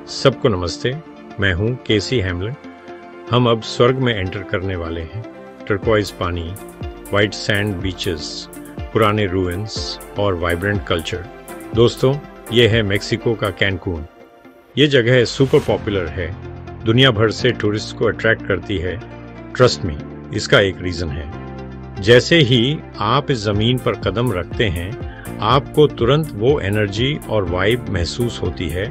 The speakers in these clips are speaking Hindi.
सबको नमस्ते। मैं हूं केसी हैमलिन। हम अब स्वर्ग में एंटर करने वाले हैं। टर्कोइज पानी, वाइट सैंड बीचेस, पुराने रूइंस और वाइब्रेंट कल्चर। दोस्तों, ये है मेक्सिको का कैनकून। ये जगह सुपर पॉपुलर है, दुनिया भर से टूरिस्ट को अट्रैक्ट करती है। ट्रस्ट मी, इसका एक रीजन है। जैसे ही आप इस जमीन पर कदम रखते हैं, आपको तुरंत वो एनर्जी और वाइब महसूस होती है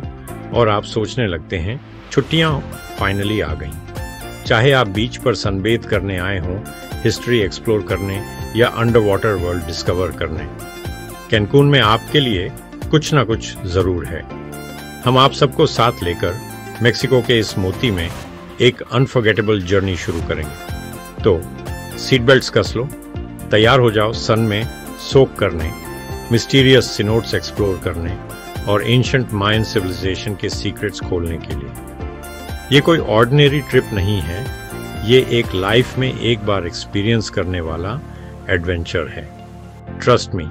और आप सोचने लगते हैं छुट्टियां फाइनली आ गईं। चाहे आप बीच पर सनबेथ करने आए हों, हिस्ट्री एक्सप्लोर करने या अंडर वाटर वर्ल्ड डिस्कवर करने, कैनकून में आपके लिए कुछ ना कुछ जरूर है। हम आप सबको साथ लेकर मेक्सिको के इस मोती में एक अनफॉरगेटेबल जर्नी शुरू करेंगे। तो सीट बेल्ट्स कस लो, तैयार हो जाओ सन में सोक करने, मिस्टीरियस सिनोट्स एक्सप्लोर करने और एंशिएंट मायन सिविलाइजेशन के सीक्रेट्स खोलने के लिए। ये कोई ऑर्डिनरी ट्रिप नहीं है, ये एक लाइफ में एक बार एक्सपीरियंस करने वाला एडवेंचर है। ट्रस्ट मी,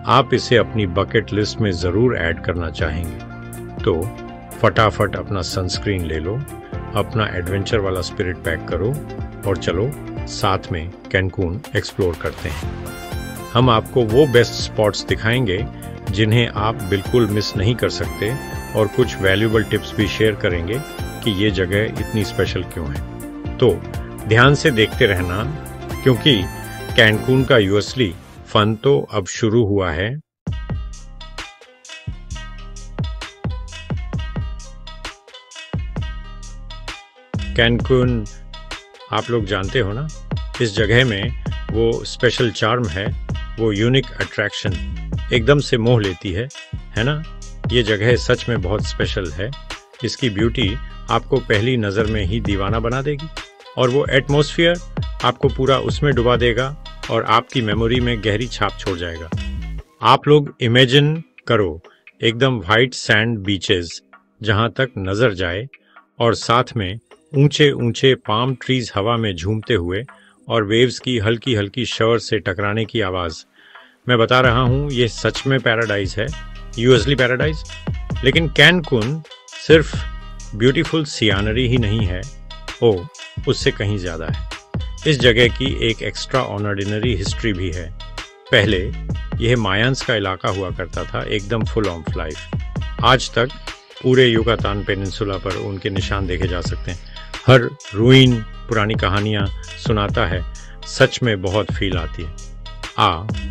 आप इसे अपनी बकेट लिस्ट में जरूर ऐड करना चाहेंगे। तो फटाफट अपना सनस्क्रीन ले लो, अपना एडवेंचर वाला स्पिरिट पैक करो और चलो साथ में कैनकून एक्सप्लोर करते हैं। हम आपको वो बेस्ट स्पॉट्स दिखाएंगे जिन्हें आप बिल्कुल मिस नहीं कर सकते और कुछ वैल्यूएबल टिप्स भी शेयर करेंगे कि ये जगह इतनी स्पेशल क्यों है। तो ध्यान से देखते रहना, क्योंकि कैनकून का यूएसली फन तो अब शुरू हुआ है। कैनकून आप लोग जानते हो ना, इस जगह में वो स्पेशल चार्म है, वो यूनिक अट्रैक्शन एकदम से मोह लेती है ना। ये जगह सच में बहुत स्पेशल है। इसकी ब्यूटी आपको पहली नज़र में ही दीवाना बना देगी और वो एटमॉस्फेयर आपको पूरा उसमें डुबा देगा और आपकी मेमोरी में गहरी छाप छोड़ जाएगा। आप लोग इमेजिन करो एकदम वाइट सैंड बीचेस जहाँ तक नज़र जाए और साथ में ऊंचे ऊंचे पाम ट्रीज हवा में झूमते हुए और वेव्स की हल्की हल्की शवर से टकराने की आवाज़। मैं बता रहा हूँ, ये सच में पैराडाइज है, यूएसली पैराडाइज। लेकिन कैनकून सिर्फ ब्यूटीफुल सियानरी ही नहीं है, उससे कहीं ज़्यादा है। इस जगह की एक एक्स्ट्रा ऑर्डिनरी हिस्ट्री भी है। पहले यह मायंस का इलाका हुआ करता था, एकदम फुल ऑफ लाइफ। आज तक पूरे युकातान पेनिनसुला पर उनके निशान देखे जा सकते हैं। हर रूइन पुरानी कहानियाँ सुनाता है, सच में बहुत फील आती है।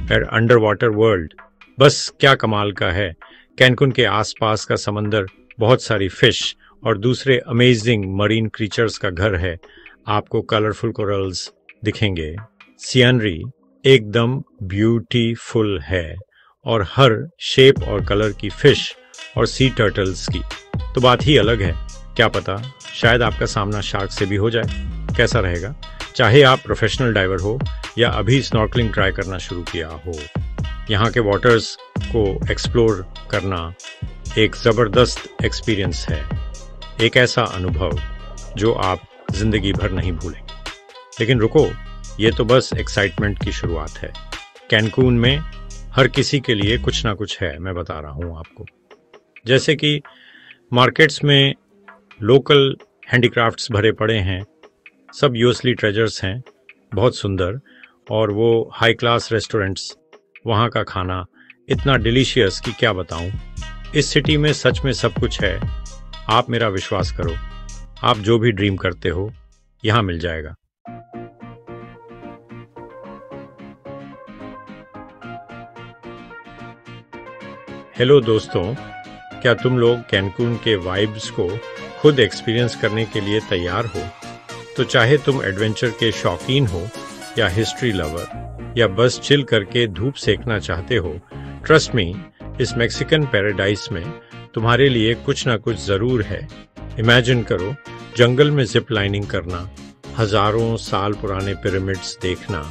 फिर अंडर वाटर वर्ल्ड बस क्या कमाल का है। कैनकून के आसपास का समंदर बहुत सारी फिश और दूसरे अमेजिंग मरीन क्रीचर्स का घर है। आपको कलरफुल कोरल्स दिखेंगे। सियनरी एकदम ब्यूटीफुल है और हर शेप और कलर की फिश और सी टर्टल्स की तो बात ही अलग है। क्या पता, शायद आपका सामना शार्क से भी हो जाए। कैसा रहेगा? चाहे आप प्रोफेशनल डाइवर हो या अभी स्नॉर्कलिंग ट्राई करना शुरू किया हो, यहाँ के वाटर्स को एक्सप्लोर करना एक ज़बरदस्त एक्सपीरियंस है। एक ऐसा अनुभव जो आप जिंदगी भर नहीं भूलेंगे। लेकिन रुको, ये तो बस एक्साइटमेंट की शुरुआत है। कैनकून में हर किसी के लिए कुछ ना कुछ है, मैं बता रहा हूँ आपको। जैसे कि मार्केट्स में लोकल हैंडीक्राफ्ट्स भरे पड़े हैं, सब यूएसली ट्रेजर्स हैं, बहुत सुंदर। और वो हाई क्लास रेस्टोरेंट्स, वहाँ का खाना इतना डिलीशियस कि क्या बताऊँ। इस सिटी में सच में सब कुछ है। आप मेरा विश्वास करो, आप जो भी ड्रीम करते हो यहाँ मिल जाएगा। हेलो दोस्तों, क्या तुम लोग कैनकून के वाइब्स को खुद एक्सपीरियंस करने के लिए तैयार हो? तो चाहे तुम एडवेंचर के शौकीन हो या हिस्ट्री लवर या बस चिल करके धूप सेकना चाहते हो, ट्रस्ट मी, इस मैक्सिकन पैराडाइज में तुम्हारे लिए कुछ ना कुछ जरूर है। इमेजिन करो जंगल में जिप लाइनिंग करना, हजारों साल पुराने पिरामिड्स देखना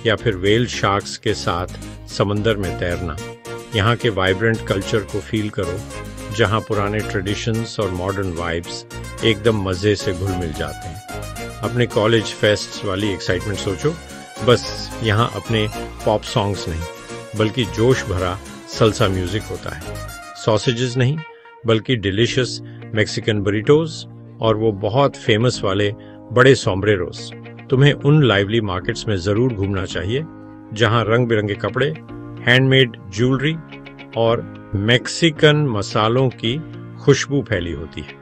या फिर वेल शार्क्स के साथ समंदर में तैरना। यहाँ के वाइब्रेंट कल्चर को फील करो, जहाँ पुराने ट्रेडिशंस और मॉडर्न वाइब्स एकदम मज़े से घुल मिल जाते हैं। अपने कॉलेज फेस्ट वाली एक्साइटमेंट सोचो, बस यहाँ अपने पॉप सॉन्ग्स नहीं बल्कि जोश भरा सल्सा म्यूजिक होता है। सॉसेजेस नहीं बल्कि डिलिशियस मैक्सिकन बरीटोज और वो बहुत फेमस वाले बड़े सोम्ब्रेरोस। तुम्हें उन लाइवली मार्केट्स में जरूर घूमना चाहिए जहां रंग बिरंगे कपड़े, हैंडमेड ज्वेलरी और मैक्सिकन मसालों की खुशबू फैली होती है।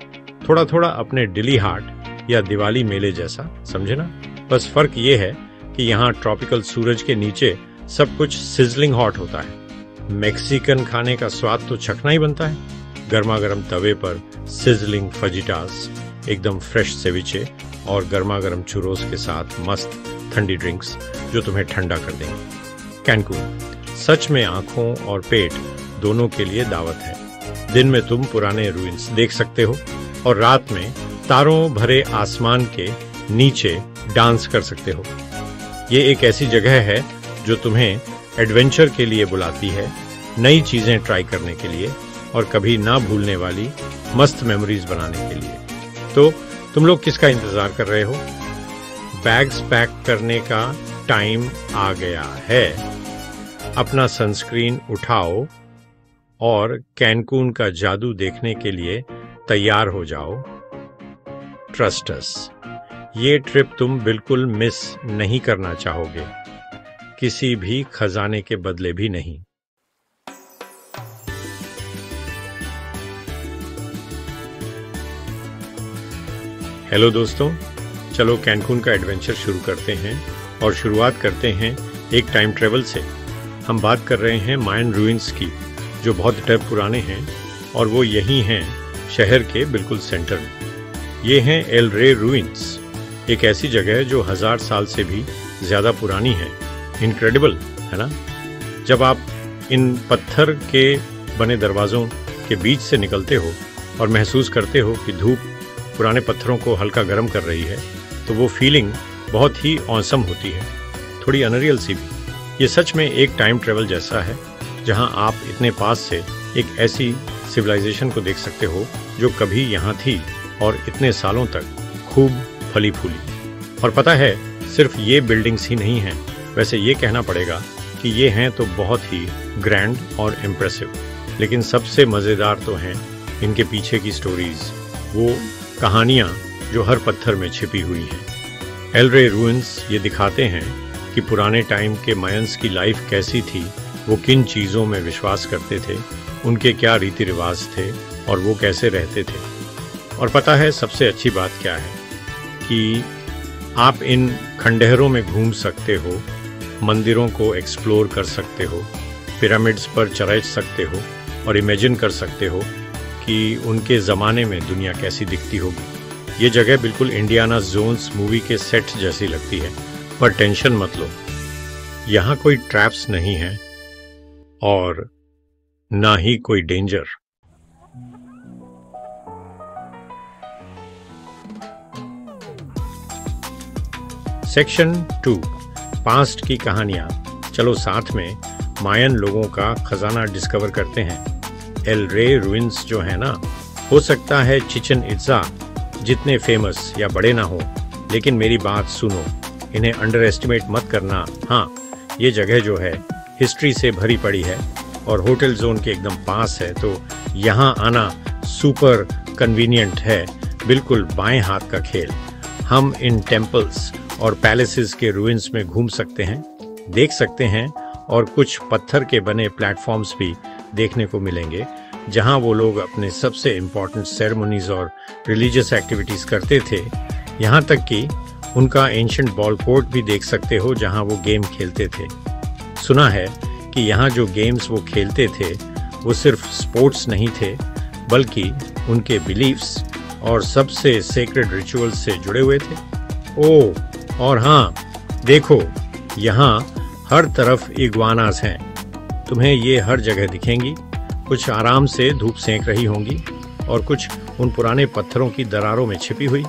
थोड़ा थोड़ा अपने डिली हाट या दिवाली मेले जैसा, समझे ना? बस फर्क ये है कि यहाँ ट्रॉपिकल सूरज के नीचे सब कुछ सिजलिंग हॉट होता है। मैक्सिकन खाने का स्वाद तो चखना ही बनता है। गर्मा गर्म तवे पर सिजलिंग फजिटास, एकदम फ्रेश सेविचे और गर्मा गर्म चुरोस के साथ मस्त ठंडी ड्रिंक्स जो तुम्हें ठंडा कर देंगे। कैनकून सच में आंखों और पेट दोनों के लिए दावत है। दिन में तुम पुराने रूइंस देख सकते हो और रात में तारों भरे आसमान के नीचे डांस कर सकते हो। ये एक ऐसी जगह है जो तुम्हें एडवेंचर के लिए बुलाती है, नई चीजें ट्राई करने के लिए और कभी ना भूलने वाली मस्त मेमोरीज बनाने के लिए। तो तुम लोग किसका इंतजार कर रहे हो? बैग्स पैक करने का टाइम आ गया है। अपना सनस्क्रीन उठाओ और कैनकून का जादू देखने के लिए तैयार हो जाओ। ट्रस्ट अस, ये ट्रिप तुम बिल्कुल मिस नहीं करना चाहोगे, किसी भी खजाने के बदले भी नहीं। हेलो दोस्तों, चलो कैनकून का एडवेंचर शुरू करते हैं और शुरुआत करते हैं एक टाइम ट्रेवल से। हम बात कर रहे हैं मायन रूइंस की, जो बहुत पुराने हैं और वो यही हैं शहर के बिल्कुल सेंटर में। ये हैं एल रे रूइंस, एक ऐसी जगह जो 1000 साल से भी ज्यादा पुरानी है। इनक्रेडिबल है ना? जब आप इन पत्थर के बने दरवाजों के बीच से निकलते हो और महसूस करते हो कि धूप पुराने पत्थरों को हल्का गर्म कर रही है, तो वो फीलिंग बहुत ही औसम होती है, थोड़ी अनरियल सी भी। ये सच में एक टाइम ट्रेवल जैसा है जहां आप इतने पास से एक ऐसी सिविलाइजेशन को देख सकते हो जो कभी यहाँ थी और इतने सालों तक खूब फली फूली। और पता है, सिर्फ ये बिल्डिंग्स ही नहीं हैं, वैसे ये कहना पड़ेगा कि ये हैं तो बहुत ही ग्रैंड और इम्प्रेसिव। लेकिन सबसे मज़ेदार तो हैं इनके पीछे की स्टोरीज, वो कहानियाँ जो हर पत्थर में छिपी हुई हैं। एल रे रूइंस ये दिखाते हैं कि पुराने टाइम के मायंस की लाइफ कैसी थी, वो किन चीज़ों में विश्वास करते थे, उनके क्या रीति रिवाज थे और वो कैसे रहते थे। और पता है सबसे अच्छी बात क्या है कि आप इन खंडहरों में घूम सकते हो, मंदिरों को एक्सप्लोर कर सकते हो, पिरामिड्स पर चढ़ सकते हो और इमेजिन कर सकते हो कि उनके ज़माने में दुनिया कैसी दिखती होगी। ये जगह बिल्कुल इंडियाना जोन्स मूवी के सेट जैसी लगती है, पर टेंशन मत लो, यहाँ कोई ट्रैप्स नहीं है और ना ही कोई डेंजर। सेक्शन 2, पास्ट की कहानियां। चलो साथ में मायन लोगों का खजाना डिस्कवर करते हैं। एल रे रूइंस जो है ना, हो सकता है चिचन इट्जा जितने फेमस या बड़े ना हो, लेकिन मेरी बात सुनो, इन्हें अंडर एस्टिमेट मत करना। हाँ, ये जगह जो है हिस्ट्री से भरी पड़ी है और होटल जोन के एकदम पास है, तो यहाँ आना सुपर कन्वीनियंट है, बिल्कुल बाएं हाथ का खेल। हम इन टेम्पल्स और पैलेसेस के रूइंस में घूम सकते हैं, देख सकते हैं और कुछ पत्थर के बने प्लेटफॉर्म्स भी देखने को मिलेंगे जहां वो लोग अपने सबसे इम्पोर्टेंट सेरेमनीज और रिलीजियस एक्टिविटीज करते थे। यहाँ तक कि उनका एंशिएंट बॉल कोर्ट भी देख सकते हो जहां वो गेम खेलते थे। सुना है कि यहाँ जो गेम्स वो खेलते थे वो सिर्फ स्पोर्ट्स नहीं थे, बल्कि उनके बिलीफ्स और सबसे सेक्रेड रिचुअल्स से जुड़े हुए थे। ओह, और हाँ देखो, यहाँ हर तरफ इग्वानास हैं। तुम्हें ये हर जगह दिखेंगी, कुछ आराम से धूप सेंक रही होंगी और कुछ उन पुराने पत्थरों की दरारों में छिपी हुई।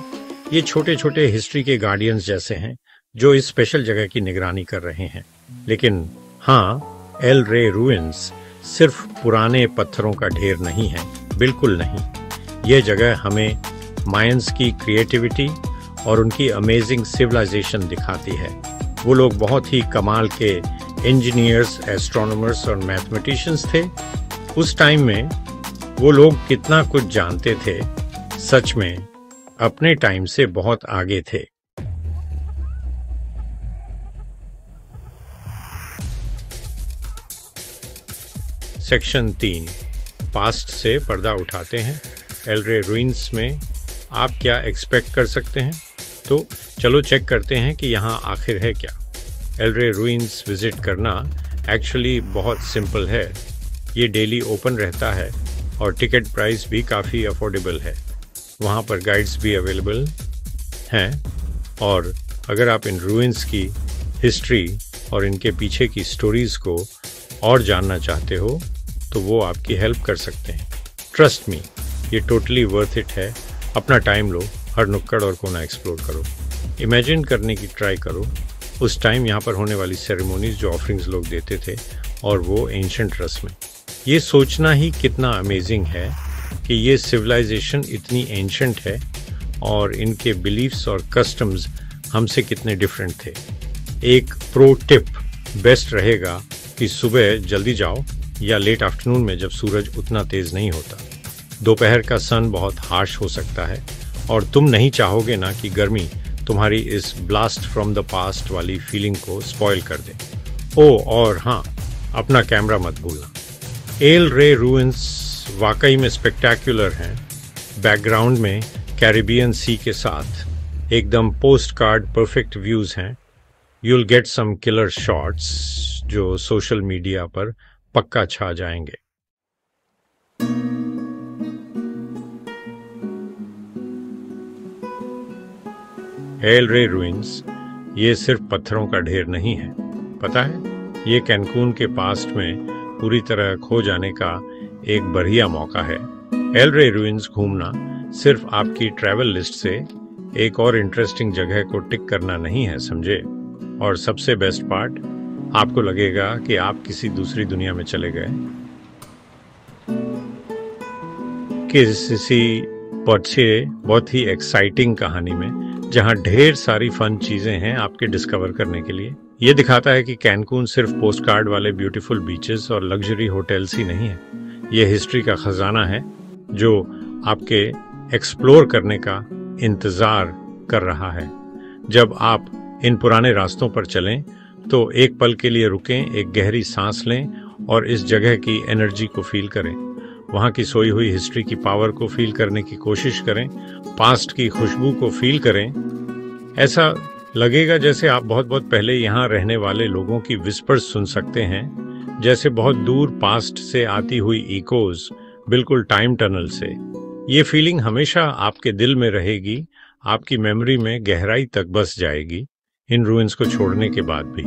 ये छोटे छोटे हिस्ट्री के गार्डियंस जैसे हैं जो इस स्पेशल जगह की निगरानी कर रहे हैं। लेकिन हाँ, एल रे रूइंस सिर्फ पुराने पत्थरों का ढेर नहीं है, बिल्कुल नहीं। ये जगह हमें मायंस की क्रिएटिविटी और उनकी अमेजिंग सिविलाइजेशन दिखाती है। वो लोग बहुत ही कमाल के इंजीनियर्स, एस्ट्रोनॉमर्स और मैथमेटिशियंस थे। उस टाइम में वो लोग कितना कुछ जानते थे, सच में अपने टाइम से बहुत आगे थे। सेक्शन 3, पास्ट से पर्दा उठाते हैं। एल रे रुइंस में आप क्या एक्सपेक्ट कर सकते हैं? तो चलो चेक करते हैं कि यहाँ आखिर है क्या। एल रे रुइंस विजिट करना एक्चुअली बहुत सिंपल है। ये डेली ओपन रहता है और टिकट प्राइस भी काफ़ी अफोर्डेबल है। वहाँ पर गाइड्स भी अवेलेबल हैं और अगर आप इन रुइंस की हिस्ट्री और इनके पीछे की स्टोरीज़ को और जानना चाहते हो तो वो आपकी हेल्प कर सकते हैं। ट्रस्ट मी, ये टोटली वर्थ इट है। अपना टाइम लो, हर नुक्कड़ और कोना एक्सप्लोर करो, इमेजिन करने की ट्राई करो उस टाइम यहाँ पर होने वाली सेरेमोनीज जो ऑफरिंग्स लोग देते थे और वो एंशंट रस्में। ये सोचना ही कितना अमेजिंग है कि ये सिविलाइजेशन इतनी एंशंट है और इनके बिलीफ्स और कस्टम्स हमसे कितने डिफरेंट थे। एक प्रो टिप बेस्ट रहेगा कि सुबह जल्दी जाओ या लेट आफ्टरनून में जब सूरज उतना तेज नहीं होता। दोपहर का सन बहुत हार्श हो सकता है और तुम नहीं चाहोगे ना कि गर्मी तुम्हारी इस ब्लास्ट फ्रॉम द पास्ट वाली फीलिंग को स्पॉइल कर दे। ओह और हाँ, अपना कैमरा मत भूलना। एल रे रुइंस वाकई में स्पेक्टैक्युलर हैं। बैकग्राउंड में कैरिबियन सी के साथ एकदम पोस्ट कार्ड परफेक्ट व्यूज हैं। You'll get some killer shots जो सोशल मीडिया पर पक्का छा जाएंगे। एल रे रुइंस ये सिर्फ पत्थरों का ढेर नहीं है, पता है, ये कैनकून के पास्ट में पूरी तरह खो जाने का एक बढ़िया मौका है। एल रे रुइंस घूमना सिर्फ आपकी ट्रैवल लिस्ट से एक और इंटरेस्टिंग जगह को टिक करना नहीं है, समझे। और सबसे बेस्ट पार्ट, आपको लगेगा कि आप किसी दूसरी दुनिया में चले गए, किसी बहुत ही एक्साइटिंग कहानी में जहां ढेर सारी फन चीजें हैं आपके डिस्कवर करने के लिए। ये दिखाता है कि कैनकून सिर्फ पोस्ट कार्ड वाले ब्यूटीफुल बीचेस और लग्जरी होटल्स ही नहीं है। ये हिस्ट्री का खजाना है जो आपके एक्सप्लोर करने का इंतजार कर रहा है। जब आप इन पुराने रास्तों पर चलें तो एक पल के लिए रुकें, एक गहरी सांस लें और इस जगह की एनर्जी को फील करें। वहाँ की सोई हुई हिस्ट्री की पावर को फील करने की कोशिश करें, पास्ट की खुशबू को फील करें। ऐसा लगेगा जैसे आप बहुत बहुत पहले यहाँ रहने वाले लोगों की विस्पर्स सुन सकते हैं, जैसे बहुत दूर पास्ट से आती हुई इकोज, बिल्कुल टाइम टनल से। ये फीलिंग हमेशा आपके दिल में रहेगी, आपकी मेमोरी में गहराई तक बस जाएगी इन रूइंस को छोड़ने के बाद भी।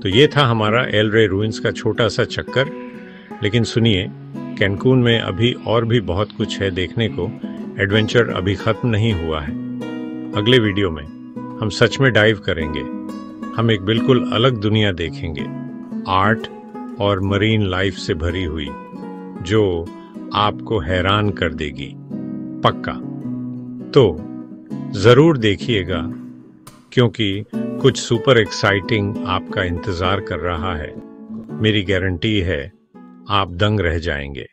तो ये था हमारा एल रे रूइंस का छोटा सा चक्कर। लेकिन सुनिए, कैनकून में अभी और भी बहुत कुछ है देखने को। एडवेंचर अभी खत्म नहीं हुआ है। अगले वीडियो में हम सच में डाइव करेंगे। हम एक बिल्कुल अलग दुनिया देखेंगे, आर्ट और मरीन लाइफ से भरी हुई, जो आपको हैरान कर देगी, पक्का। तो जरूर देखिएगा, क्योंकि कुछ सुपर एक्साइटिंग आपका इंतजार कर रहा है। मेरी गारंटी है आप दंग रह जाएंगे।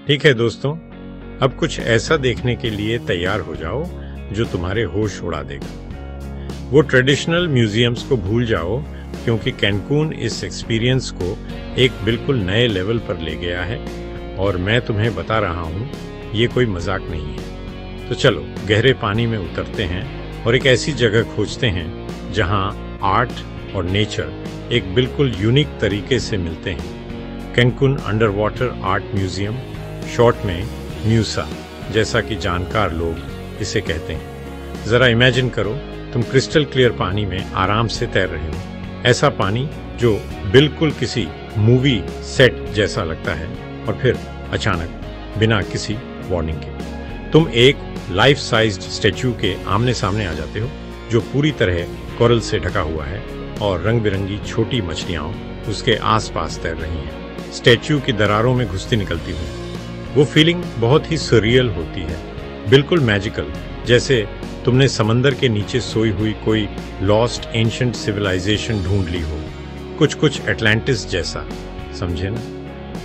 ठीक है दोस्तों, अब कुछ ऐसा देखने के लिए तैयार हो जाओ जो तुम्हारे होश उड़ा देगा। वो ट्रेडिशनल म्यूजियम्स को भूल जाओ, क्योंकि कैनकून इस एक्सपीरियंस को एक बिल्कुल नए लेवल पर ले गया है और मैं तुम्हें बता रहा हूँ, ये कोई मजाक नहीं है। तो चलो गहरे पानी में उतरते हैं और एक ऐसी जगह खोजते हैं जहाँ आर्ट और नेचर एक बिल्कुल यूनिक तरीके से मिलते हैं। Cancun under water art museum, short में म्यूसा, जैसा कि जानकार लोग इसे कहते हैं। जरा इमेजिन करो, तुम क्रिस्टल क्लियर पानी में आराम से तैर रहे हो। ऐसा पानी जो बिल्कुल किसी मूवी सेट जैसा लगता है, और फिर अचानक बिना किसी वार्निंग के तुम एक लाइफ साइज्ड स्टैच्यू के आमने सामने आ जाते हो, जो पूरी तरह कोरल से ढका हुआ है और रंग बिरंगी छोटी मछलियां उसके आसपास तैर रही हैं, स्टैच्यू की दरारों में घुसती निकलती हुई। वो फीलिंग बहुत ही सरियल होती है, बिल्कुल मैजिकल, जैसे तुमने समंदर के नीचे सोई हुई कोई लॉस्ट एंशिएंट सिविलाइजेशन ढूंढ ली हो। कुछ कुछ एटलांटिस जैसा, समझे ना।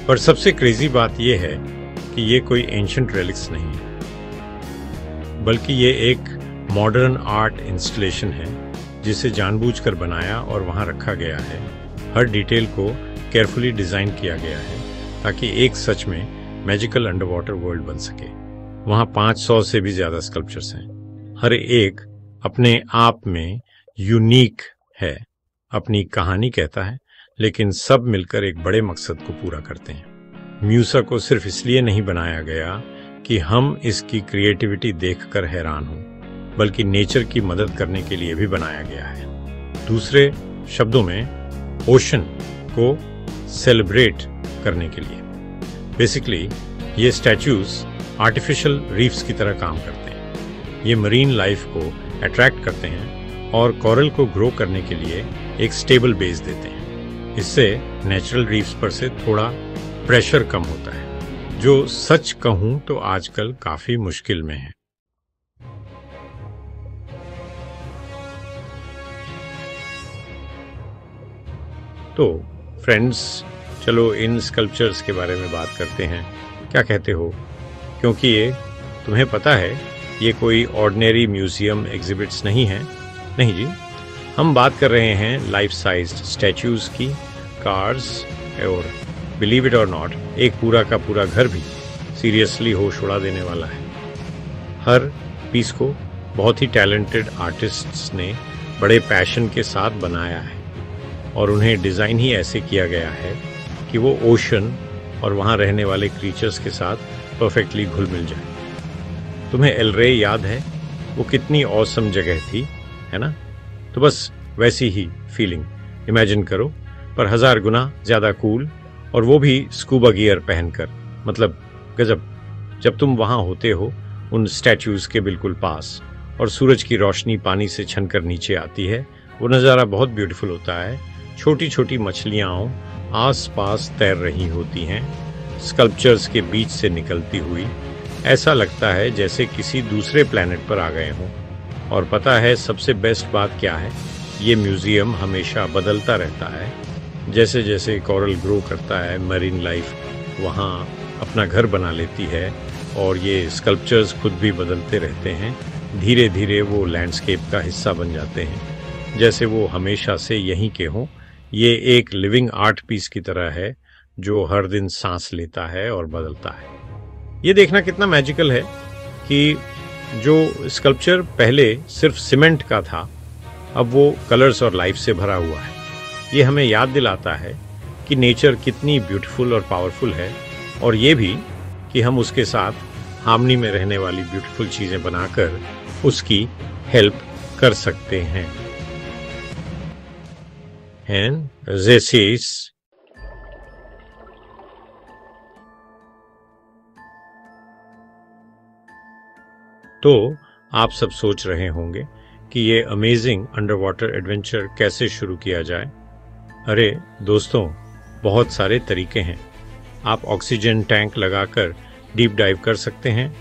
पर सबसे क्रेजी बात यह है कि ये कोई एंशिएंट रेलिक्स नहीं है, बल्कि ये एक मॉडर्न आर्ट इंस्टॉलेशन है जिसे जानबूझकर बनाया और वहां रखा गया है। हर डिटेल को केयरफुली डिजाइन किया गया है ताकि एक सच में मैजिकल अंडर वाटर वर्ल्ड बन सके। वहां 500 से भी ज्यादा स्कल्पचर्स हैं। हर एक अपने आप में यूनिक है, अपनी कहानी कहता है, लेकिन सब मिलकर एक बड़े मकसद को पूरा करते हैं। म्यूसा को सिर्फ इसलिए नहीं बनाया गया कि हम इसकी क्रिएटिविटी देखकर हैरान हों, बल्कि नेचर की मदद करने के लिए भी बनाया गया है। दूसरे शब्दों में ओशन को सेलिब्रेट करने के लिए। बेसिकली ये स्टैच्यूज आर्टिफिशियल रीफ्स की तरह काम करते हैं। ये मरीन लाइफ को अट्रैक्ट करते हैं और कोरल को ग्रो करने के लिए एक स्टेबल बेस देते हैं। इससे नेचुरल रीफ्स पर से थोड़ा प्रेशर कम होता है, जो सच कहूं तो आजकल काफी मुश्किल में है। तो फ्रेंड्स, चलो इन स्कल्पचर्स के बारे में बात करते हैं। क्या कहते हो? क्योंकि ये तुम्हें पता है ये कोई ऑर्डिनरी म्यूजियम एग्जिबिट्स नहीं है। नहीं जी, हम बात कर रहे हैं लाइफ साइज्ड स्टैच्यूज की, कार्स और बिलीव इट और नॉट एक पूरा का पूरा घर भी सीरियसली होश उड़ा देने वाला है। हर पीस को बहुत ही टैलेंटेड आर्टिस्ट्स ने बड़े पैशन के साथ बनाया है और उन्हें डिज़ाइन ही ऐसे किया गया है कि वो ओशन और वहाँ रहने वाले क्रीचर्स के साथ परफेक्टली घुल मिल जाए। तुम्हें एल रे याद है? वो कितनी ऑसम जगह थी, है ना? तो बस वैसी ही फीलिंग इमेजिन करो, पर 1000 गुना ज़्यादा कूल, और वो भी स्कूबा गियर पहनकर। मतलब गजब। जब तुम वहाँ होते हो उन स्टैच्यूज़ के बिल्कुल पास और सूरज की रोशनी पानी से छनकर नीचे आती है, वो नज़ारा बहुत ब्यूटीफुल होता है। छोटी छोटी मछलियाँ आस पास तैर रही होती हैं, स्कल्पचर्स के बीच से निकलती हुई। ऐसा लगता है जैसे किसी दूसरे प्लैनेट पर आ गए हों। और पता है सबसे बेस्ट बात क्या है? ये म्यूजियम हमेशा बदलता रहता है। जैसे जैसे कोरल ग्रो करता है, मरीन लाइफ वहाँ अपना घर बना लेती है और ये स्कल्पचर्स खुद भी बदलते रहते हैं। धीरे धीरे वो लैंडस्केप का हिस्सा बन जाते हैं, जैसे वो हमेशा से यहीं के हों। ये एक लिविंग आर्ट पीस की तरह है जो हर दिन सांस लेता है और बदलता है। ये देखना कितना मैजिकल है कि जो स्कल्पचर पहले सिर्फ सीमेंट का था, अब वो कलर्स और लाइफ से भरा हुआ है। ये हमें याद दिलाता है कि नेचर कितनी ब्यूटीफुल और पावरफुल है, और ये भी कि हम उसके साथ हार्मनी में रहने वाली ब्यूटीफुल चीजें बनाकर उसकी हेल्प कर सकते हैं। And this is तो आप सब सोच रहे होंगे कि ये अमेजिंग अंडर वाटर एडवेंचर कैसे शुरू किया जाए। अरे दोस्तों, बहुत सारे तरीके हैं। आप ऑक्सीजन टैंक लगाकर डीप डाइव कर सकते हैं,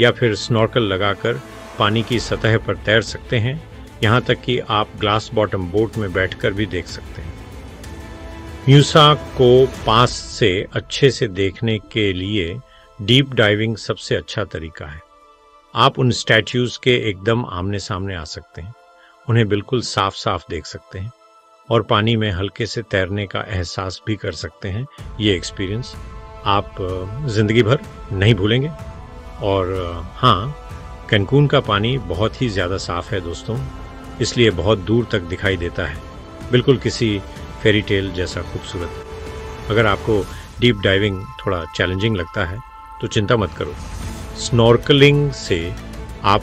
या फिर स्नॉर्कल लगाकर पानी की सतह पर तैर सकते हैं। यहाँ तक कि आप ग्लास बॉटम बोट में बैठकर भी देख सकते हैं। म्यूसा को पास से अच्छे से देखने के लिए डीप डाइविंग सबसे अच्छा तरीका है। आप उन स्टैच्यूज के एकदम आमने सामने आ सकते हैं, उन्हें बिल्कुल साफ साफ देख सकते हैं और पानी में हल्के से तैरने का एहसास भी कर सकते हैं। ये एक्सपीरियंस आप जिंदगी भर नहीं भूलेंगे। और हाँ, कैनकून का पानी बहुत ही ज़्यादा साफ है दोस्तों, इसलिए बहुत दूर तक दिखाई देता है, बिल्कुल किसी फेरी टेल जैसा खूबसूरत। अगर आपको डीप डाइविंग थोड़ा चैलेंजिंग लगता है तो चिंता मत करो। स्नॉर्कलिंग से आप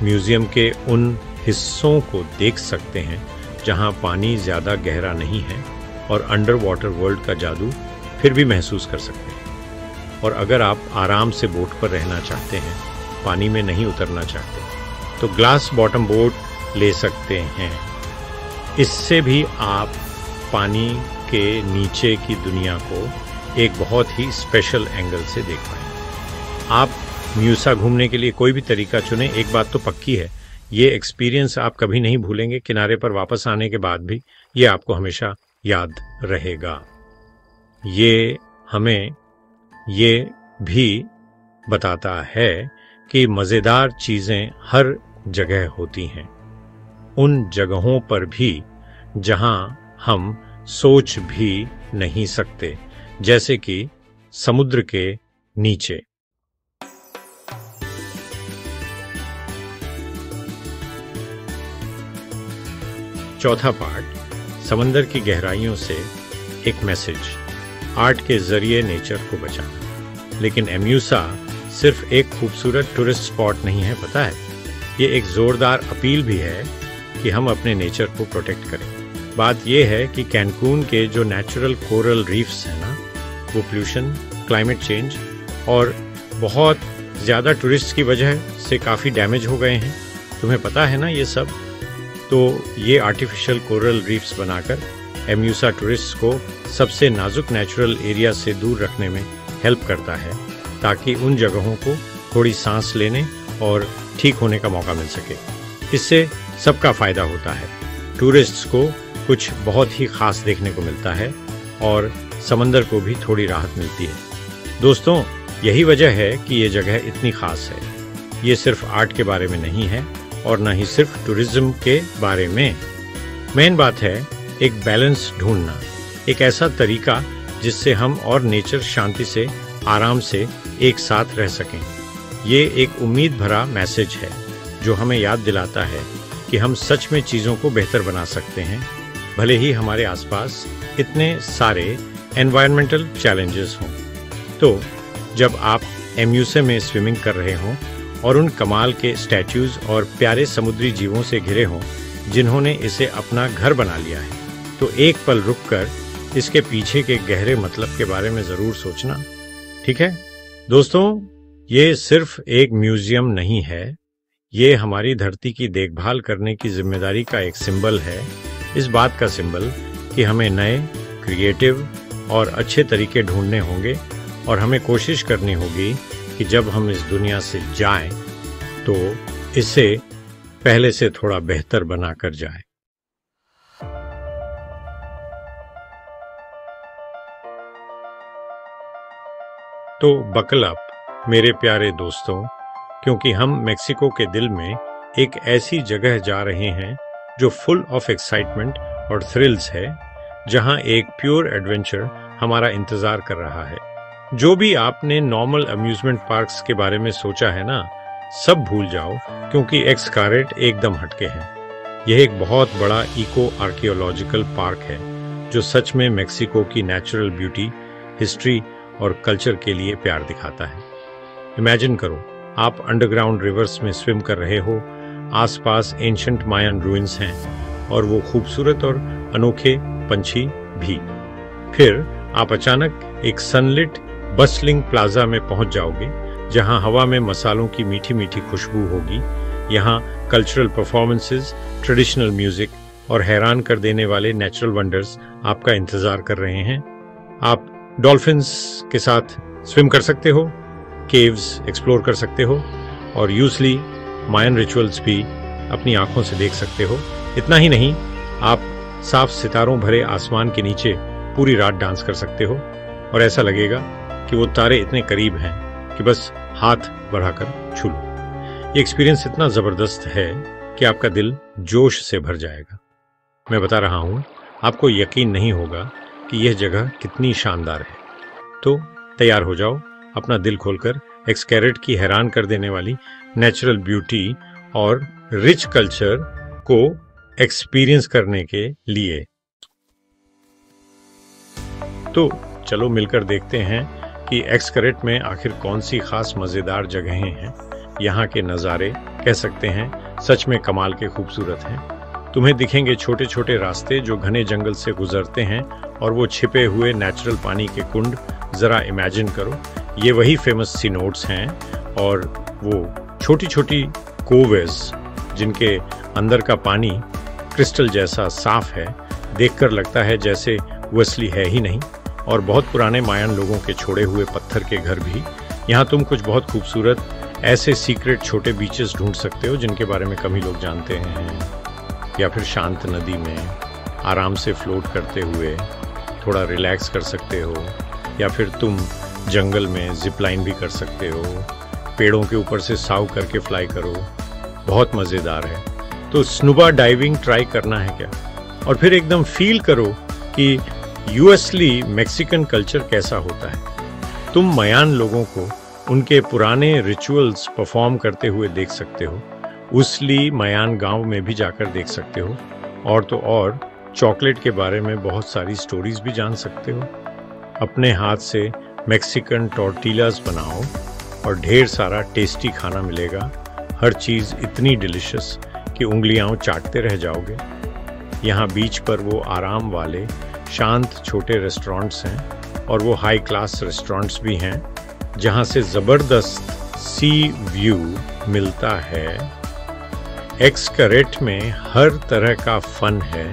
म्यूजियम के उन हिस्सों को देख सकते हैं जहां पानी ज़्यादा गहरा नहीं है, और अंडर वाटर वर्ल्ड का जादू फिर भी महसूस कर सकते हैं। और अगर आप आराम से बोट पर रहना चाहते हैं, पानी में नहीं उतरना चाहते, तो ग्लास बॉटम बोट ले सकते हैं। इससे भी आप पानी के नीचे की दुनिया को एक बहुत ही स्पेशल एंगल से देख पाएंगे। आप म्यूसा घूमने के लिए कोई भी तरीका चुनें, एक बात तो पक्की है, ये एक्सपीरियंस आप कभी नहीं भूलेंगे। किनारे पर वापस आने के बाद भी ये आपको हमेशा याद रहेगा। ये हमें ये भी बताता है कि मज़ेदार चीज़ें हर जगह होती हैं, उन जगहों पर भी जहां हम सोच भी नहीं सकते, जैसे कि समुद्र के नीचे। चौथा पार्ट, समंदर की गहराइयों से एक मैसेज, आर्ट के जरिए नेचर को बचाना। लेकिन एम्यूसा सिर्फ एक खूबसूरत टूरिस्ट स्पॉट नहीं है, पता है, ये एक जोरदार अपील भी है कि हम अपने नेचर को प्रोटेक्ट करें। बात यह है कि कैनकून के जो नेचुरल कोरल रीफ्स हैं ना, वो पोल्यूशन, क्लाइमेट चेंज और बहुत ज़्यादा टूरिस्ट की वजह से काफ़ी डैमेज हो गए हैं। तुम्हें पता है ना ये सब? तो ये आर्टिफिशियल कोरल रीफ्स बनाकर एम्यूसा टूरिस्ट को सबसे नाजुक नेचुरल एरिया से दूर रखने में हेल्प करता है, ताकि उन जगहों को थोड़ी सांस लेने और ठीक होने का मौका मिल सके। इससे सबका फ़ायदा होता है, टूरिस्ट्स को कुछ बहुत ही ख़ास देखने को मिलता है और समंदर को भी थोड़ी राहत मिलती है। दोस्तों, यही वजह है कि ये जगह इतनी ख़ास है। ये सिर्फ आर्ट के बारे में नहीं है और न ही सिर्फ टूरिज्म के बारे में। मेन बात है एक बैलेंस ढूंढना, एक ऐसा तरीका जिससे हम और नेचर शांति से, आराम से एक साथ रह सकें। ये एक उम्मीद भरा मैसेज है जो हमें याद दिलाता है कि हम सच में चीज़ों को बेहतर बना सकते हैं, भले ही हमारे आसपास इतने सारे एनवायरमेंटल चैलेंजेस हों। तो जब आप एम्यूसे में स्विमिंग कर रहे हों और उन कमाल के स्टैच्यूज और प्यारे समुद्री जीवों से घिरे हों जिन्होंने इसे अपना घर बना लिया है, तो एक पल रुककर इसके पीछे के गहरे मतलब के बारे में ज़रूर सोचना, ठीक है? दोस्तों, ये सिर्फ एक म्यूजियम नहीं है, ये हमारी धरती की देखभाल करने की जिम्मेदारी का एक सिंबल है। इस बात का सिंबल कि हमें नए, क्रिएटिव और अच्छे तरीके ढूंढने होंगे और हमें कोशिश करनी होगी कि जब हम इस दुनिया से जाएं तो इसे पहले से थोड़ा बेहतर बनाकर जाएं। तो बकल अप मेरे प्यारे दोस्तों, क्योंकि हम मेक्सिको के दिल में एक ऐसी जगह जा रहे हैं जो फुल ऑफ एक्साइटमेंट और थ्रिल्स है, जहां एक प्योर एडवेंचर हमारा इंतजार कर रहा है। जो भी आपने नॉर्मल अम्यूजमेंट पार्क्स के बारे में सोचा है ना, सब भूल जाओ, क्योंकि एक्सकारेट एकदम हटके है। यह एक बहुत बड़ा इको आर्कियोलॉजिकल पार्क है जो सच में मेक्सिको की नेचुरल ब्यूटी, हिस्ट्री और कल्चर के लिए प्यार दिखाता है। इमेजिन करो, आप अंडरग्राउंड रिवर्स में स्विम कर रहे हो, आसपास एंशंट मायन रूइंस हैं और वो खूबसूरत और अनोखे पंछी भी। फिर आप अचानक एक सनलिट बस्लिंग प्लाजा में पहुंच जाओगे, जहां हवा में मसालों की मीठी मीठी खुशबू होगी। यहाँ कल्चरल परफॉर्मेंसेस, ट्रेडिशनल म्यूजिक और हैरान कर देने वाले नेचुरल वंडर्स आपका इंतजार कर रहे हैं। आप डॉल्फिन्स के साथ स्विम कर सकते हो, केव्स एक्सप्लोर कर सकते हो और यूजली मायन रिचुअल्स भी अपनी आंखों से देख सकते हो। इतना ही नहीं, आप साफ सितारों भरे आसमान के नीचे पूरी रात डांस कर सकते हो और ऐसा लगेगा कि वो तारे इतने करीब हैं कि बस हाथ बढ़ाकर छू लो। ये एक्सपीरियंस इतना जबरदस्त है कि आपका दिल जोश से भर जाएगा। मैं बता रहा हूँ, आपको यकीन नहीं होगा कि यह जगह कितनी शानदार है। तो तैयार हो जाओ अपना दिल खोलकर एक्सकैरेट की हैरान कर देने वाली नेचुरल ब्यूटी और रिच कल्चर को एक्सपीरियंस करने के लिए। तो चलो मिलकर देखते हैं कि एक्सकैरेट में आखिर कौन सी खास मजेदार जगहें हैं। यहाँ के नज़ारे कह सकते हैं सच में कमाल के खूबसूरत हैं। तुम्हें दिखेंगे छोटे छोटे रास्ते जो घने जंगल से गुजरते हैं और वो छिपे हुए नेचुरल पानी के कुंड। ज़रा इमेजिन करो, ये वही फेमस सीनोट्स हैं और वो छोटी छोटी कोवेस जिनके अंदर का पानी क्रिस्टल जैसा साफ है, देखकर लगता है जैसे वो असली है ही नहीं। और बहुत पुराने मायन लोगों के छोड़े हुए पत्थर के घर भी। यहाँ तुम कुछ बहुत खूबसूरत ऐसे सीक्रेट छोटे बीचेस ढूंढ सकते हो जिनके बारे में कम ही लोग जानते हैं, या फिर शांत नदी में आराम से फ्लोट करते हुए थोड़ा रिलैक्स कर सकते हो, या फिर तुम जंगल में जिप लाइन भी कर सकते हो, पेड़ों के ऊपर से साव करके फ्लाई करो, बहुत मज़ेदार है। तो स्नूबा डाइविंग ट्राई करना है क्या? और फिर एकदम फील करो कि यूएसली मैक्सिकन कल्चर कैसा होता है। तुम मयान लोगों को उनके पुराने रिचुअल्स परफॉर्म करते हुए देख सकते हो, उसली मयान गांव में भी जाकर देख सकते हो, और तो और चॉकलेट के बारे में बहुत सारी स्टोरीज भी जान सकते हो। अपने हाथ से मैक्सिकन टॉर्टिलास बनाओ और ढेर सारा टेस्टी खाना मिलेगा। हर चीज़ इतनी डिलिशियस कि उंगलियां चाटते रह जाओगे। यहाँ बीच पर वो आराम वाले शांत छोटे रेस्टोरेंट्स हैं, और वो हाई क्लास रेस्टोरेंट्स भी हैं जहाँ से ज़बरदस्त सी व्यू मिलता है। एक्सकरेट में हर तरह का फन है,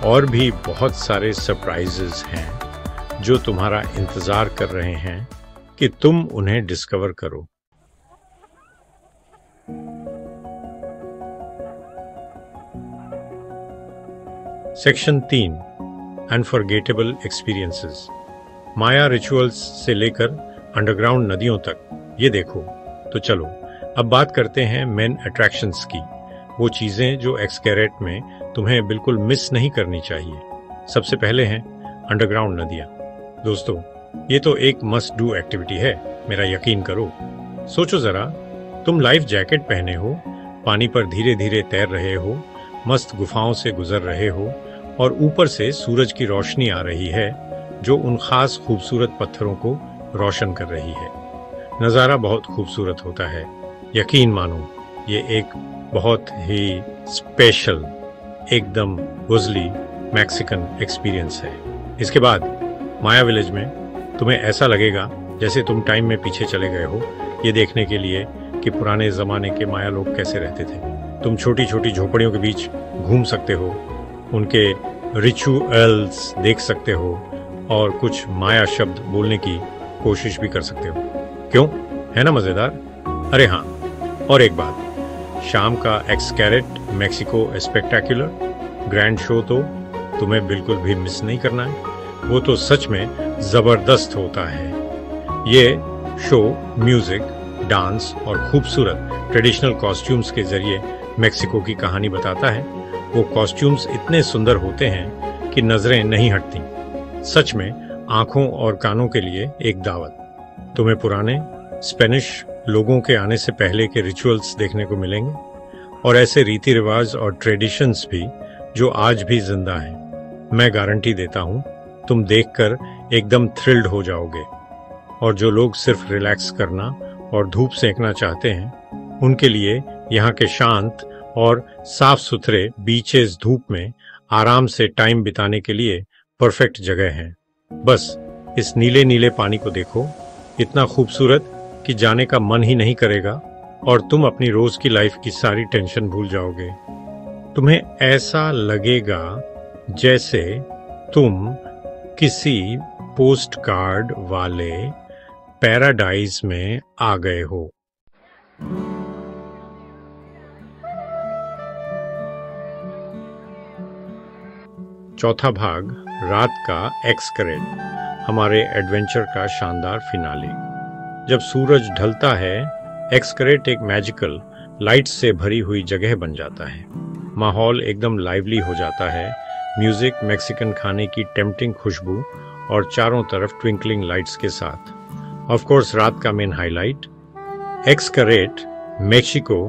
और भी बहुत सारे सरप्राइजेस हैं जो तुम्हारा इंतज़ार कर रहे हैं कि तुम उन्हें डिस्कवर करो। Section 3, unforgettable experiences. Maya rituals से लेकर अंडरग्राउंड नदियों तक, ये देखो। तो चलो अब बात करते हैं मेन अट्रैक्शंस की, वो चीज़ें जो एक्सकैरेट में तुम्हें बिल्कुल मिस नहीं करनी चाहिए। सबसे पहले हैं अंडरग्राउंड नदियाँ। दोस्तों, ये तो एक मस्ट डू एक्टिविटी है, मेरा यकीन करो। सोचो ज़रा, तुम लाइफ जैकेट पहने हो, पानी पर धीरे धीरे तैर रहे हो, मस्त गुफाओं से गुजर रहे हो, और ऊपर से सूरज की रोशनी आ रही है जो उन खास खूबसूरत पत्थरों को रोशन कर रही है। नज़ारा बहुत खूबसूरत होता है, यकीन मानो। ये एक बहुत ही स्पेशल, एकदम गुज़ली मैक्सिकन एक्सपीरियंस है। इसके बाद माया विलेज में तुम्हें ऐसा लगेगा जैसे तुम टाइम में पीछे चले गए हो, ये देखने के लिए कि पुराने ज़माने के माया लोग कैसे रहते थे। तुम छोटी छोटी झोपड़ियों के बीच घूम सकते हो, उनके रिचुअल्स देख सकते हो, और कुछ माया शब्द बोलने की कोशिश भी कर सकते हो। क्यों? है ना मज़ेदार? अरे हाँ, और एक बात, शाम का एक्सकैरेट मैक्सिको स्पेक्टेक्युलर ग्रैंड शो तो तुम्हें बिल्कुल भी मिस नहीं करना है। वो तो सच में ज़बरदस्त होता है। ये शो म्यूज़िक, डांस और खूबसूरत ट्रेडिशनल कॉस्ट्यूम्स के जरिए मैक्सिको की कहानी बताता है। वो कॉस्ट्यूम्स इतने सुंदर होते हैं कि नजरें नहीं हटती। सच में आंखों और कानों के लिए एक दावत। तुम्हें पुराने स्पेनिश लोगों के आने से पहले के रिचुअल्स देखने को मिलेंगे, और ऐसे रीति रिवाज और ट्रेडिशंस भी जो आज भी जिंदा हैं। मैं गारंटी देता हूँ तुम देखकर एकदम थ्रिल्ड हो जाओगे। और जो लोग सिर्फ रिलैक्स करना और धूप सेंकना चाहते हैं, उनके लिए यहाँ के शांत और साफ सुथरे बीचेस धूप में आराम से टाइम बिताने के लिए परफेक्ट जगह है। बस इस नीले नीले पानी को देखो, इतना खूबसूरत कि जाने का मन ही नहीं करेगा, और तुम अपनी रोज की लाइफ की सारी टेंशन भूल जाओगे। तुम्हें ऐसा लगेगा जैसे तुम किसी पोस्ट कार्ड वाले पैराडाइज में आ गए हो। चौथा भाग, रात का एक्सकरेट, हमारे एडवेंचर का शानदार फिनाले। जब सूरज ढलता है, एक्सकरेट एक मैजिकल लाइट्स से भरी हुई जगह बन जाता है। माहौल एकदम लाइवली हो जाता है। म्यूजिक, मैक्सिकन खाने की टेम्पटिंग खुशबू और चारों तरफ ट्विंकलिंग लाइट्स के साथ। ऑफ कोर्स रात का main highlight, Xcaret Mexico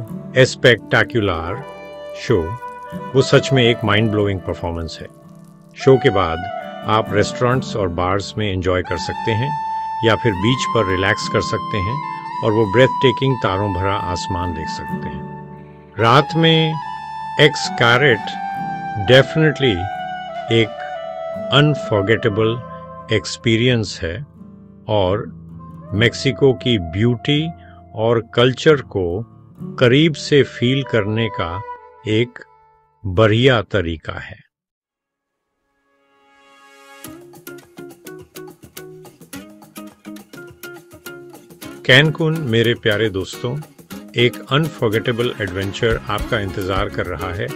spectacular show. वो सच में एक माइंड ब्लोइंग परफॉर्मेंस है। शो के बाद आप रेस्टोरेंट्स और बार्स में एंजॉय कर सकते हैं, या फिर बीच पर रिलैक्स कर सकते हैं और वो ब्रेथ टेकिंग तारों भरा आसमान देख सकते हैं। रात में एक्सकैरेट डेफिनेटली एक अनफॉरगेटेबल एक्सपीरियंस है, और मेक्सिको की ब्यूटी और कल्चर को करीब से फील करने का एक बढ़िया तरीका है। कैनकुन मेरे प्यारे दोस्तों, एक अनफॉरगेटेबल एडवेंचर आपका इंतजार कर रहा है।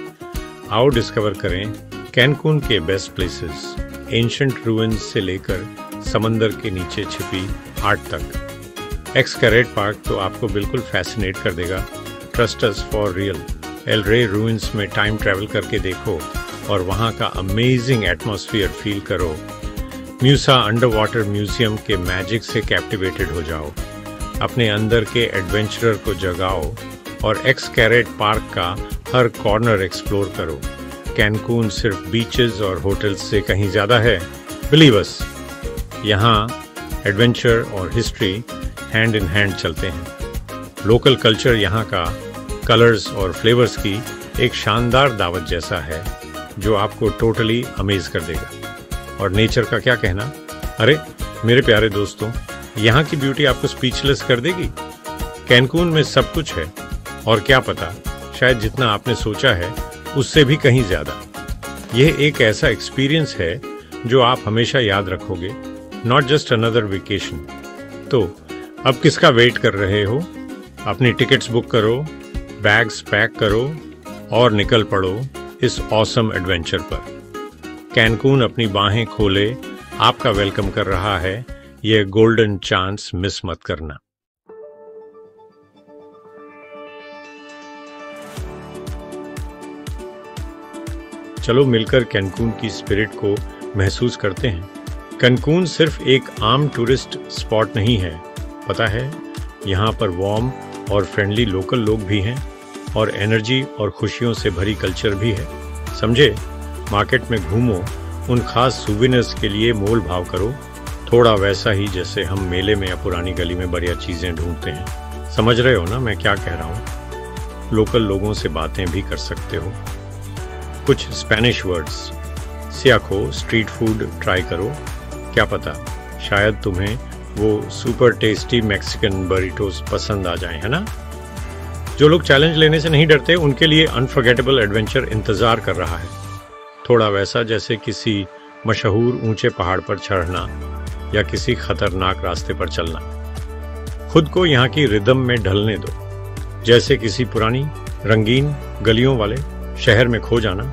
आओ डिस्कवर करें कैनकून के बेस्ट प्लेसेस, एंशंट रूइंस से लेकर समंदर के नीचे छिपी आर्ट तक। एक्सकैरेट पार्क तो आपको बिल्कुल फैसिनेट कर देगा। Trust us for real. L रे रूइंस में टाइम ट्रैवल करके देखो और वहाँ का अमेजिंग एटमॉस्फेयर फील करो। म्यूसा अंडर वाटर म्यूजियम के मैजिक से कैप्टिवेटेड हो जाओ, अपने अंदर के एडवेंचरर को जगाओ और एक्सकैरेट पार्क का हर कॉर्नर एक्सप्लोर करो। कैनकून सिर्फ बीचेस और होटल्स से कहीं ज्यादा है, बिलीव अस। यहाँ एडवेंचर और हिस्ट्री हैंड इन हैंड चलते हैं। लोकल कल्चर यहाँ का कलर्स और फ्लेवर्स की एक शानदार दावत जैसा है जो आपको टोटली अमेज कर देगा। और नेचर का क्या कहना, अरे मेरे प्यारे दोस्तों, यहाँ की ब्यूटी आपको स्पीचलेस कर देगी। कैनकून में सब कुछ है और क्या पता, शायद जितना आपने सोचा है उससे भी कहीं ज्यादा। यह एक ऐसा एक्सपीरियंस है जो आप हमेशा याद रखोगे, नॉट जस्ट अनदर वेकेशन। तो अब किसका वेट कर रहे हो? अपनी टिकट्स बुक करो, बैग्स पैक करो और निकल पड़ो इस ऑसम एडवेंचर पर। कैनकून अपनी बाहें खोले आपका वेलकम कर रहा है, यह गोल्डन चांस मिस मत करना। चलो मिलकर कैनकून की स्पिरिट को महसूस करते हैं। कैनकून सिर्फ एक आम टूरिस्ट स्पॉट नहीं है, पता है, यहाँ पर वार्म और फ्रेंडली लोकल लोग भी हैं और एनर्जी और खुशियों से भरी कल्चर भी है। समझे? मार्केट में घूमो, उन खास सुविनर्स के लिए मोल भाव करो, थोड़ा वैसा ही जैसे हम मेले में या पुरानी गली में बढ़िया चीजें ढूंढते हैं। समझ रहे हो ना मैं क्या कह रहा हूँ? लोकल लोगों से बातें भी कर सकते हो। कुछ स्पेनिश वर्ड्स सीखो, स्ट्रीट फूड ट्राई करो, क्या पता शायद तुम्हें वो सुपर टेस्टी मैक्सिकन बरीटोस पसंद आ जाए, है ना? जो लोग चैलेंज लेने से नहीं डरते उनके लिए अनफॉरगेटेबल एडवेंचर इंतजार कर रहा है। थोड़ा वैसा जैसे किसी मशहूर ऊंचे पहाड़ पर चढ़ना या किसी खतरनाक रास्ते पर चलना। खुद को यहाँ की रिदम में ढलने दो, जैसे किसी पुरानी रंगीन गलियों वाले शहर में खो जाना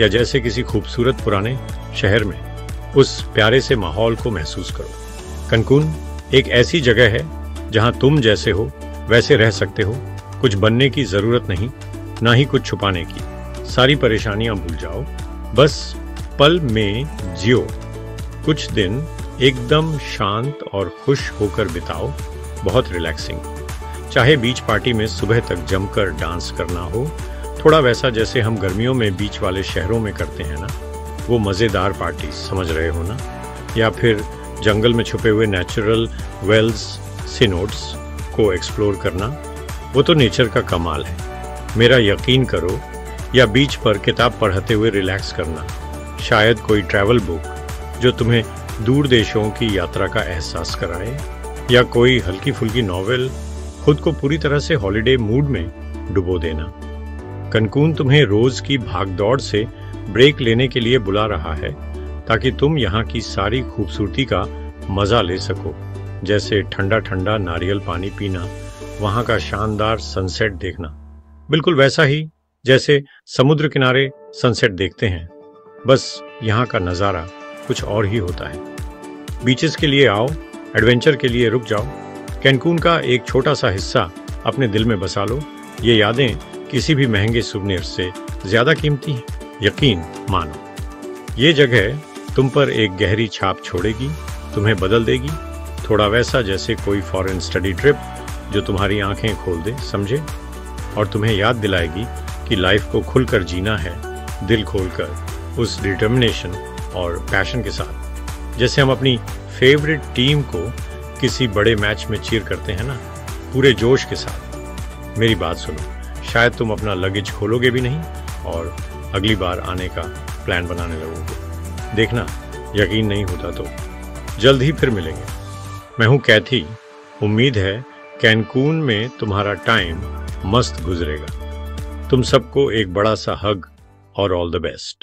या जैसे किसी खूबसूरत पुराने शहर में उस प्यारे से माहौल को महसूस करो। कैनकून एक ऐसी जगह है जहाँ तुम जैसे हो वैसे रह सकते हो, कुछ बनने की जरूरत नहीं, ना ही कुछ छुपाने की। सारी परेशानियां भूल जाओ, बस पल में जियो। कुछ दिन एकदम शांत और खुश होकर बिताओ, बहुत रिलैक्सिंग। चाहे बीच पार्टी में सुबह तक जमकर डांस करना हो, थोड़ा वैसा जैसे हम गर्मियों में बीच वाले शहरों में करते हैं ना, वो मज़ेदार पार्टी, समझ रहे हो ना? या फिर जंगल में छुपे हुए नेचुरल वेल्स, सीनोड्स को एक्सप्लोर करना, वो तो नेचर का कमाल है, मेरा यकीन करो। या बीच पर किताब पढ़ते हुए रिलैक्स करना, शायद कोई ट्रैवल बुक जो तुम्हें दूर देशों की यात्रा का एहसास कराए, या कोई हल्की फुल्की नॉवेल, खुद को पूरी तरह से हॉलिडे मूड में डुबो देना। कैनकून तुम्हें रोज की भागदौड़ से ब्रेक लेने के लिए बुला रहा है ताकि तुम यहाँ की सारी खूबसूरती का मजा ले सको, जैसे ठंडा ठंडा नारियल पानी पीना, वहाँ का शानदार सनसेट देखना, बिल्कुल वैसा ही जैसे समुद्र किनारे सनसेट देखते हैं, बस यहाँ का नज़ारा कुछ और ही होता है। बीचेस के लिए आओ, एडवेंचर के लिए रुक जाओ। कैनकून का एक छोटा सा हिस्सा अपने दिल में बसा लो। ये यादें किसी भी महंगे सुवेनिर से ज्यादा कीमती हैं, यकीन मानो। ये जगह तुम पर एक गहरी छाप छोड़ेगी, तुम्हें बदल देगी, थोड़ा वैसा जैसे कोई फॉरेन स्टडी ट्रिप जो तुम्हारी आंखें खोल दे, समझे? और तुम्हें याद दिलाएगी कि लाइफ को खुलकर जीना है, दिल खोलकर, उस डिटर्मिनेशन और पैशन के साथ, जैसे हम अपनी फेवरेट टीम को किसी बड़े मैच में चीयर करते हैं ना, पूरे जोश के साथ। मेरी बात सुनो, शायद तुम अपना लगेज खोलोगे भी नहीं और अगली बार आने का प्लान बनाने लगोगे। देखना, यकीन नहीं होता तो जल्द ही फिर मिलेंगे। मैं हूँ कैथी। उम्मीद है कैनकून में तुम्हारा टाइम मस्त गुजरेगा। तुम सबको एक बड़ा सा हग और ऑल द बेस्ट।